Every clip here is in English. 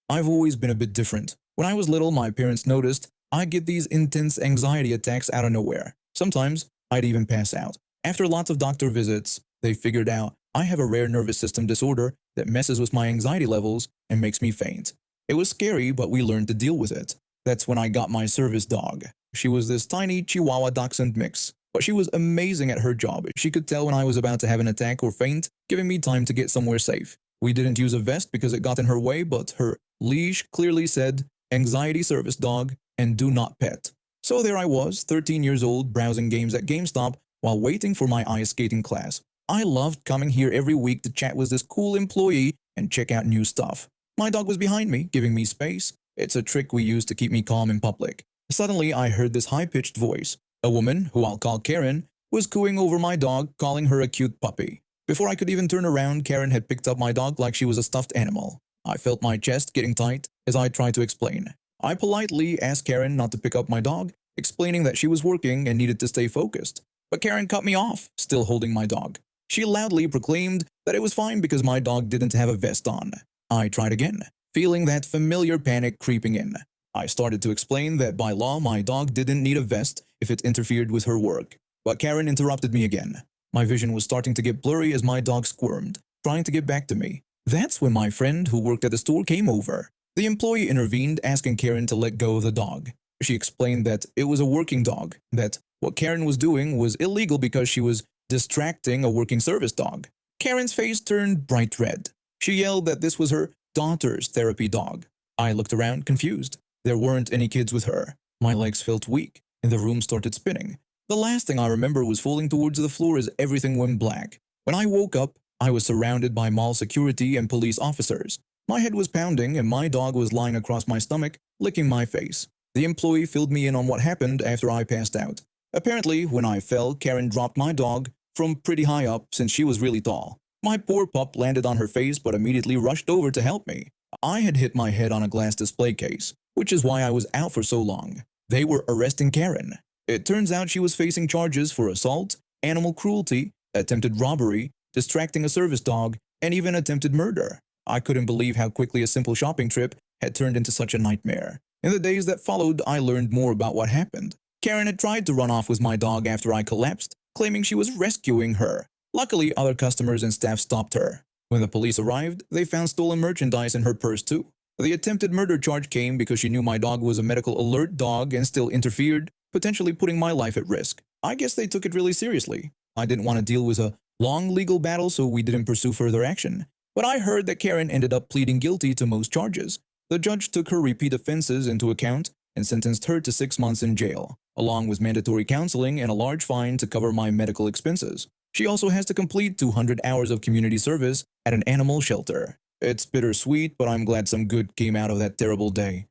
I've always been a bit different. When I was little, my parents noticed I'd get these intense anxiety attacks out of nowhere. Sometimes I'd even pass out. After lots of doctor visits, they figured out I have a rare nervous system disorder that messes with my anxiety levels and makes me faint. It was scary, but we learned to deal with it. That's when I got my service dog. She was this tiny Chihuahua Dachshund mix, but she was amazing at her job. She could tell when I was about to have an attack or faint, giving me time to get somewhere safe. We didn't use a vest because it got in her way, but her leash clearly said, "Anxiety Service Dog," and "Do not pet." So there I was, 13 years old, browsing games at GameStop while waiting for my ice skating class. I loved coming here every week to chat with this cool employee and check out new stuff. My dog was behind me, giving me space. It's a trick we use to keep me calm in public. Suddenly, I heard this high-pitched voice. A woman, who I'll call Karen, was cooing over my dog, calling her a cute puppy. Before I could even turn around, Karen had picked up my dog like she was a stuffed animal. I felt my chest getting tight as I tried to explain. I politely asked Karen not to pick up my dog, explaining that she was working and needed to stay focused. But Karen cut me off, still holding my dog. She loudly proclaimed that it was fine because my dog didn't have a vest on. I tried again, feeling that familiar panic creeping in. I started to explain that by law my dog didn't need a vest if it interfered with her work. But Karen interrupted me again. My vision was starting to get blurry as my dog squirmed, trying to get back to me. That's when my friend who worked at the store came over. The employee intervened, asking Karen to let go of the dog. She explained that it was a working dog, that what Karen was doing was illegal because she was distracting a working service dog. Karen's face turned bright red. She yelled that this was her daughter's therapy dog. I looked around, confused. There weren't any kids with her. My legs felt weak, and the room started spinning. The last thing I remember was falling towards the floor as everything went black. When I woke up, I was surrounded by mall security and police officers. My head was pounding, and my dog was lying across my stomach, licking my face. The employee filled me in on what happened after I passed out. Apparently, when I fell, Karen dropped my dog from pretty high up since she was really tall. My poor pup landed on her face but immediately rushed over to help me. I had hit my head on a glass display case, which is why I was out for so long. They were arresting Karen. It turns out she was facing charges for assault, animal cruelty, attempted robbery, distracting a service dog, and even attempted murder. I couldn't believe how quickly a simple shopping trip had turned into such a nightmare. In the days that followed, I learned more about what happened. Karen had tried to run off with my dog after I collapsed, claiming she was rescuing her. Luckily, other customers and staff stopped her. When the police arrived, they found stolen merchandise in her purse too. The attempted murder charge came because she knew my dog was a medical alert dog and still interfered, potentially putting my life at risk. I guess they took it really seriously. I didn't want to deal with a long legal battle, so we didn't pursue further action. But I heard that Karen ended up pleading guilty to most charges. The judge took her repeat offenses into account and sentenced her to 6 months in jail, along with mandatory counseling and a large fine to cover my medical expenses. She also has to complete 200 hours of community service at an animal shelter. It's bittersweet, but I'm glad some good came out of that terrible day.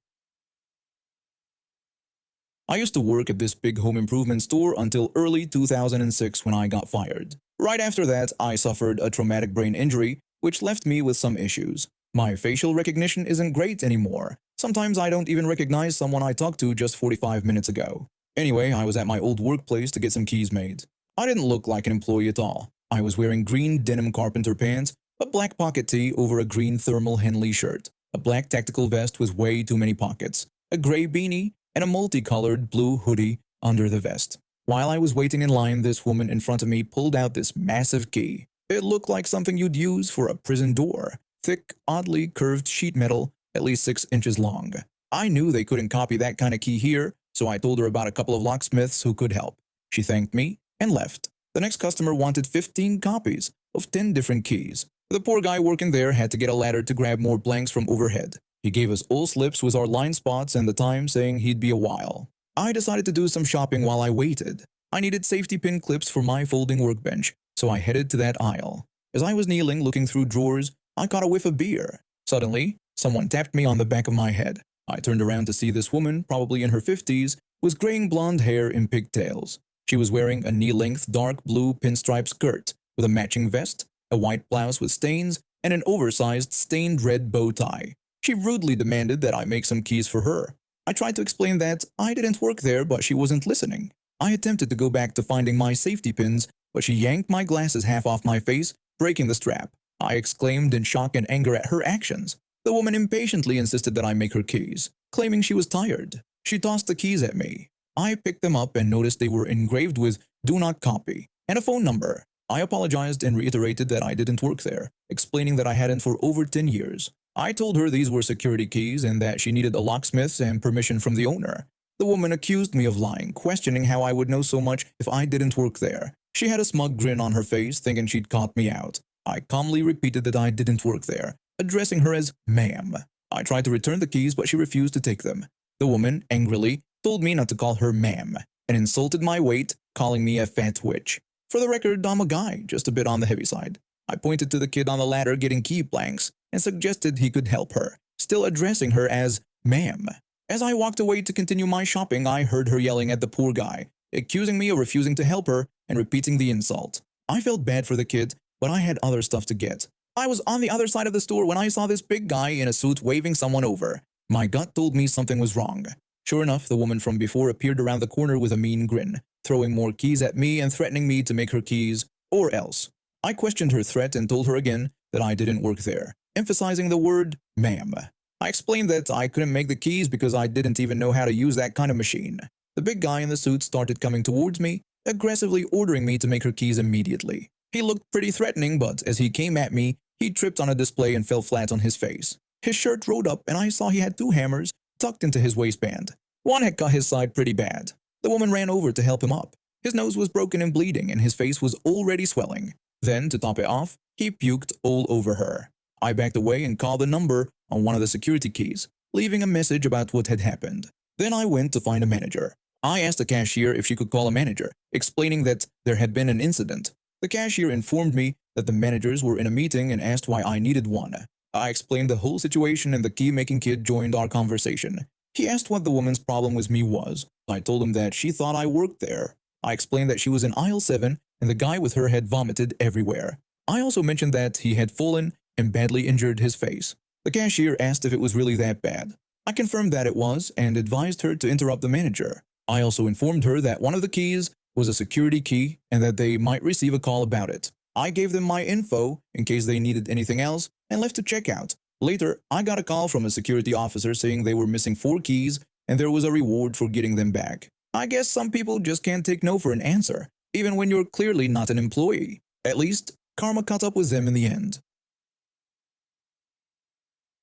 I used to work at this big home improvement store until early 2006 when I got fired. Right after that, I suffered a traumatic brain injury, which left me with some issues. My facial recognition isn't great anymore. Sometimes I don't even recognize someone I talked to just 45 minutes ago. Anyway, I was at my old workplace to get some keys made. I didn't look like an employee at all. I was wearing green denim carpenter pants, a black pocket tee over a green thermal Henley shirt, a black tactical vest with way too many pockets, a gray beanie, and a multicolored blue hoodie under the vest. While I was waiting in line, this woman in front of me pulled out this massive key. It looked like something you'd use for a prison door. Thick, oddly curved sheet metal, at least 6 inches long. I knew they couldn't copy that kind of key here, so I told her about a couple of locksmiths who could help. She thanked me and left. The next customer wanted 15 copies of 10 different keys. The poor guy working there had to get a ladder to grab more blanks from overhead. He gave us all slips with our line spots and the time, saying he'd be a while. I decided to do some shopping while I waited. I needed safety pin clips for my folding workbench, so I headed to that aisle. As I was kneeling looking through drawers, I caught a whiff of beer. Suddenly, someone tapped me on the back of my head. I turned around to see this woman, probably in her 50s, with graying blonde hair and pigtails. She was wearing a knee-length dark blue pinstripe skirt with a matching vest, a white blouse with stains, and an oversized stained red bow tie. She rudely demanded that I make some keys for her. I tried to explain that I didn't work there, but she wasn't listening. I attempted to go back to finding my safety pins, but she yanked my glasses half off my face, breaking the strap. I exclaimed in shock and anger at her actions. The woman impatiently insisted that I make her keys, claiming she was tired. She tossed the keys at me. I picked them up and noticed they were engraved with "Do Not Copy" and a phone number. I apologized and reiterated that I didn't work there, explaining that I hadn't for over 10 years. I told her these were security keys and that she needed a locksmith and permission from the owner. The woman accused me of lying, questioning how I would know so much if I didn't work there. She had a smug grin on her face, thinking she'd caught me out. I calmly repeated that I didn't work there, addressing her as "ma'am." I tried to return the keys, but she refused to take them. The woman, angrily, told me not to call her "ma'am," and insulted my weight, calling me a fat witch. For the record, I'm a guy, just a bit on the heavy side. I pointed to the kid on the ladder getting key blanks and suggested he could help her, still addressing her as "ma'am." As I walked away to continue my shopping, I heard her yelling at the poor guy, accusing me of refusing to help her and repeating the insult. I felt bad for the kid, but I had other stuff to get. I was on the other side of the store when I saw this big guy in a suit waving someone over. My gut told me something was wrong. Sure enough, the woman from before appeared around the corner with a mean grin, throwing more keys at me and threatening me to make her keys, or else. I questioned her threat and told her again that I didn't work there, emphasizing the word "ma'am." I explained that I couldn't make the keys because I didn't even know how to use that kind of machine. The big guy in the suit started coming towards me, aggressively ordering me to make her keys immediately. He looked pretty threatening, but as he came at me, he tripped on a display and fell flat on his face. His shirt rolled up and I saw he had 2 hammers tucked into his waistband. One had cut his side pretty bad. The woman ran over to help him up. His nose was broken and bleeding and his face was already swelling. Then, to top it off, he puked all over her. I backed away and called the number on one of the security keys, leaving a message about what had happened. Then I went to find a manager. I asked the cashier if she could call a manager, explaining that there had been an incident. The cashier informed me that the managers were in a meeting and asked why I needed one. I explained the whole situation and the key-making kid joined our conversation. He asked what the woman's problem with me was. I told him that she thought I worked there. I explained that she was in aisle 7 and the guy with her had vomited everywhere. I also mentioned that he had fallen and badly injured his face. The cashier asked if it was really that bad. I confirmed that it was and advised her to interrupt the manager. I also informed her that one of the keys was a security key and that they might receive a call about it. I gave them my info in case they needed anything else and left to check out. Later, I got a call from a security officer saying they were missing 4 keys and there was a reward for getting them back. I guess some people just can't take no for an answer, even when you're clearly not an employee. At least, karma caught up with them in the end.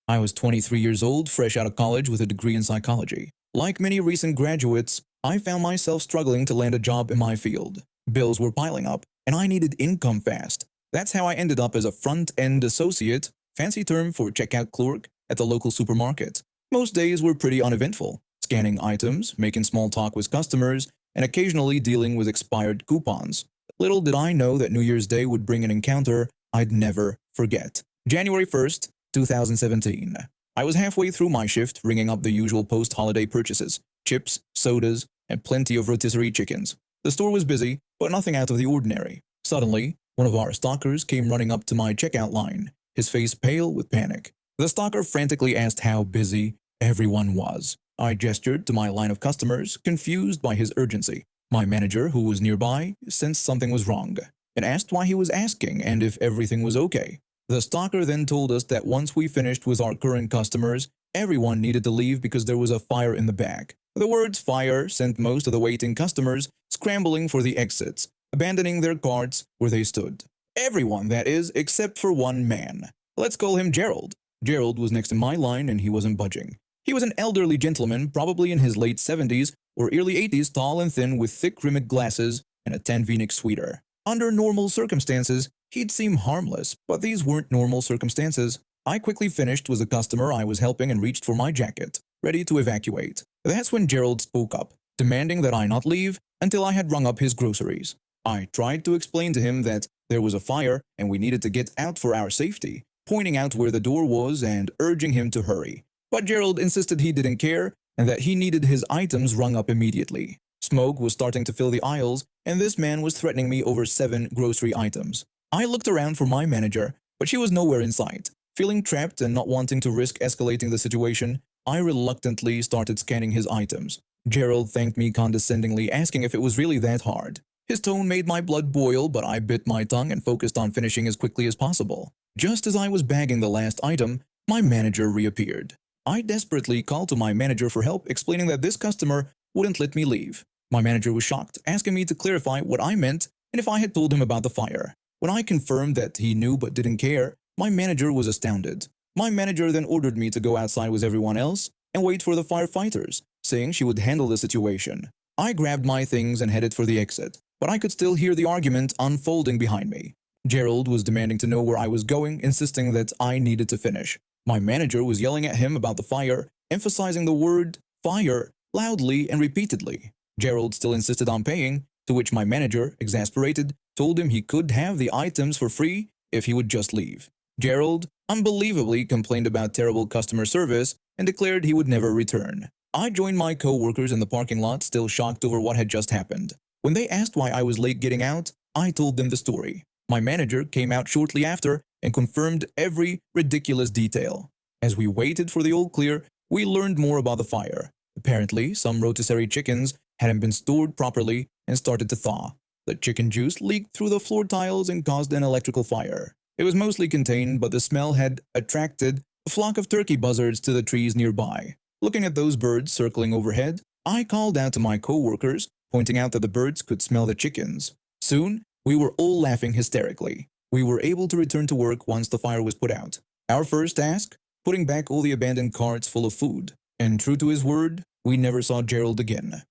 I was 23 years old, fresh out of college with a degree in psychology. Like many recent graduates, I found myself struggling to land a job in my field. Bills were piling up, and I needed income fast. That's how I ended up as a front-end associate, fancy term for checkout clerk, at the local supermarket. Most days were pretty uneventful, scanning items, making small talk with customers, and occasionally dealing with expired coupons. Little did I know that New Year's Day would bring an encounter I'd never forget. January 1st, 2017. I was halfway through my shift, ringing up the usual post-holiday purchases, chips, sodas, and plenty of rotisserie chickens. The store was busy, but nothing out of the ordinary. Suddenly, one of our stalkers came running up to my checkout line, his face pale with panic. The stalker frantically asked how busy everyone was. I gestured to my line of customers, confused by his urgency. My manager, who was nearby, sensed something was wrong, and asked why he was asking and if everything was okay. The stalker then told us that once we finished with our current customers, everyone needed to leave because there was a fire in the back. The words "fire" sent most of the waiting customers scrambling for the exits, abandoning their carts where they stood. Everyone, that is, except for one man. Let's call him Gerald. Gerald was next in my line and he wasn't budging. He was an elderly gentleman, probably in his late 70s or early 80s, tall and thin with thick-rimmed glasses and a tan V-neck sweater. Under normal circumstances, he'd seem harmless, but these weren't normal circumstances. I quickly finished with the customer I was helping and reached for my jacket, ready to evacuate. That's when Gerald spoke up, demanding that I not leave until I had rung up his groceries. I tried to explain to him that there was a fire and we needed to get out for our safety, pointing out where the door was and urging him to hurry. But Gerald insisted he didn't care and that he needed his items rung up immediately. Smoke was starting to fill the aisles, and this man was threatening me over 7 grocery items. I looked around for my manager, but she was nowhere in sight. Feeling trapped and not wanting to risk escalating the situation, I reluctantly started scanning his items. Gerald thanked me condescendingly, asking if it was really that hard. His tone made my blood boil, but I bit my tongue and focused on finishing as quickly as possible. Just as I was bagging the last item, My manager reappeared. I desperately called to my manager for help, explaining that this customer wouldn't let me leave. My manager was shocked, asking me to clarify what I meant and if I had told him about the fire. When I confirmed that he knew but didn't care, my manager was astounded. My manager then ordered me to go outside with everyone else and wait for the firefighters, saying she would handle the situation. I grabbed my things and headed for the exit, but I could still hear the argument unfolding behind me. Gerald was demanding to know where I was going, insisting that I needed to finish. My manager was yelling at him about the fire, emphasizing the word fire loudly and repeatedly. Gerald still insisted on paying, to which my manager, exasperated, told him he could have the items for free if he would just leave. Gerald, unbelievably, complained about terrible customer service and declared he would never return. I joined my co-workers in the parking lot, still shocked over what had just happened. When they asked why I was late getting out, I told them the story. My manager came out shortly after and confirmed every ridiculous detail. As we waited for the all clear, we learned more about the fire. Apparently, some rotisserie chickens hadn't been stored properly and started to thaw. The chicken juice leaked through the floor tiles and caused an electrical fire. It was mostly contained, but the smell had attracted a flock of turkey buzzards to the trees nearby. Looking at those birds circling overhead, I called out to my co-workers, pointing out that the birds could smell the chickens. Soon, we were all laughing hysterically. We were able to return to work once the fire was put out. Our first task? Putting back all the abandoned carts full of food. And true to his word, we never saw Gerald again.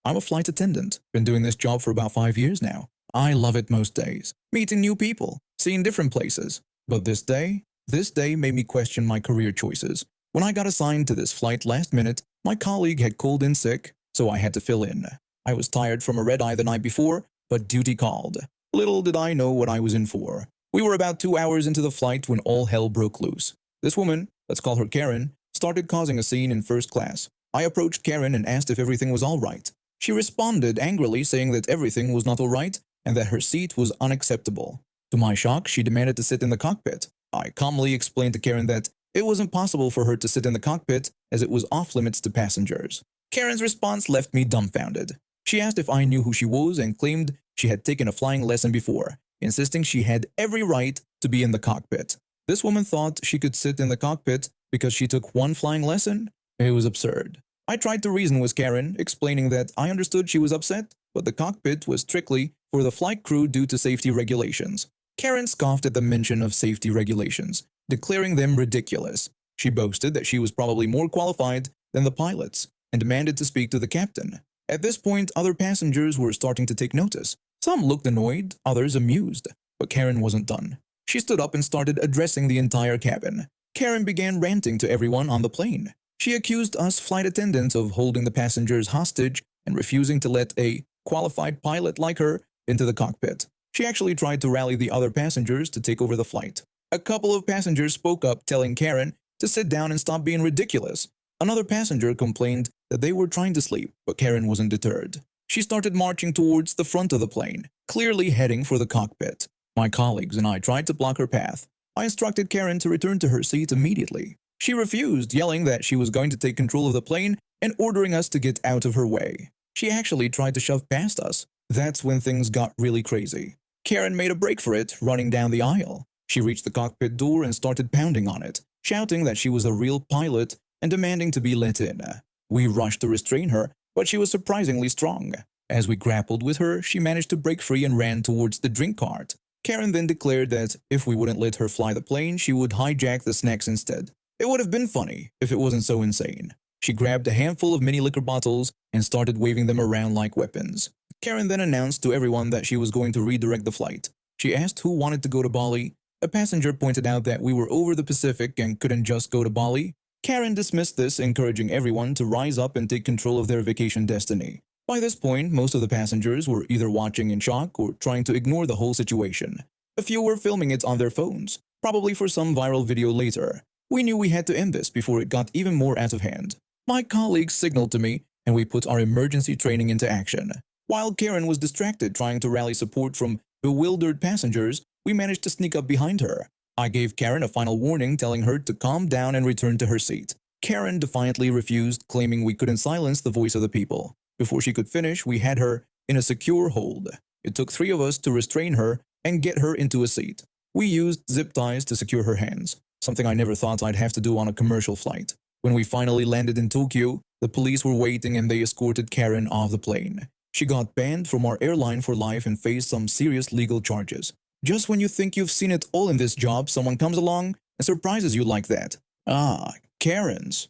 I'm a flight attendant. Been doing this job for about 5 years now. I love it most days. Meeting new people, seeing different places. But this day made me question my career choices. When I got assigned to this flight last minute, my colleague had called in sick, so I had to fill in. I was tired from a red-eye the night before, but duty called. Little did I know what I was in for. We were about 2 hours into the flight when all hell broke loose. This woman, let's call her Karen, started causing a scene in first class. I approached Karen and asked if everything was all right. She responded angrily, saying that everything was not all right and that her seat was unacceptable. To my shock, she demanded to sit in the cockpit. I calmly explained to Karen that it wasn't possible for her to sit in the cockpit as it was off-limits to passengers. Karen's response left me dumbfounded. She asked if I knew who she was and claimed she had taken a flying lesson before, insisting she had every right to be in the cockpit. This woman thought she could sit in the cockpit because she took one flying lesson? It was absurd. I tried to reason with Karen, explaining that I understood she was upset, but the cockpit was strictly for the flight crew due to safety regulations. Karen scoffed at the mention of safety regulations, declaring them ridiculous. She boasted that she was probably more qualified than the pilots and demanded to speak to the captain. At this point, other passengers were starting to take notice. Some looked annoyed, others amused, but Karen wasn't done. She stood up and started addressing the entire cabin. Karen began ranting to everyone on the plane. She accused us flight attendants of holding the passengers hostage and refusing to let a qualified pilot like her into the cockpit. She actually tried to rally the other passengers to take over the flight. A couple of passengers spoke up, telling Karen to sit down and stop being ridiculous. Another passenger complained that they were trying to sleep, but Karen wasn't deterred. She started marching towards the front of the plane, clearly heading for the cockpit. My colleagues and I tried to block her path. I instructed Karen to return to her seat immediately. She refused, yelling that she was going to take control of the plane and ordering us to get out of her way. She actually tried to shove past us. That's when things got really crazy. Karen made a break for it, running down the aisle. She reached the cockpit door and started pounding on it, shouting that she was a real pilot and demanding to be let in. We rushed to restrain her, but she was surprisingly strong. As we grappled with her, she managed to break free and ran towards the drink cart. Karen then declared that if we wouldn't let her fly the plane, she would hijack the snacks instead. It would have been funny if it wasn't so insane. She grabbed a handful of mini liquor bottles and started waving them around like weapons. Karen then announced to everyone that she was going to redirect the flight. She asked who wanted to go to Bali. A passenger pointed out that we were over the Pacific and couldn't just go to Bali. Karen dismissed this, encouraging everyone to rise up and take control of their vacation destiny. By this point, most of the passengers were either watching in shock or trying to ignore the whole situation. A few were filming it on their phones, probably for some viral video later. We knew we had to end this before it got even more out of hand. My colleagues signaled to me, and we put our emergency training into action. While Karen was distracted trying to rally support from bewildered passengers, we managed to sneak up behind her. I gave Karen a final warning, telling her to calm down and return to her seat. Karen defiantly refused, claiming we couldn't silence the voice of the people. Before she could finish, we had her in a secure hold. It took 3 of us to restrain her and get her into a seat. We used zip ties to secure her hands, something I never thought I'd have to do on a commercial flight. When we finally landed in Tokyo, the police were waiting and they escorted Karen off the plane. She got banned from our airline for life and faced some serious legal charges. Just when you think you've seen it all in this job, someone comes along and surprises you like that. Ah, Karens.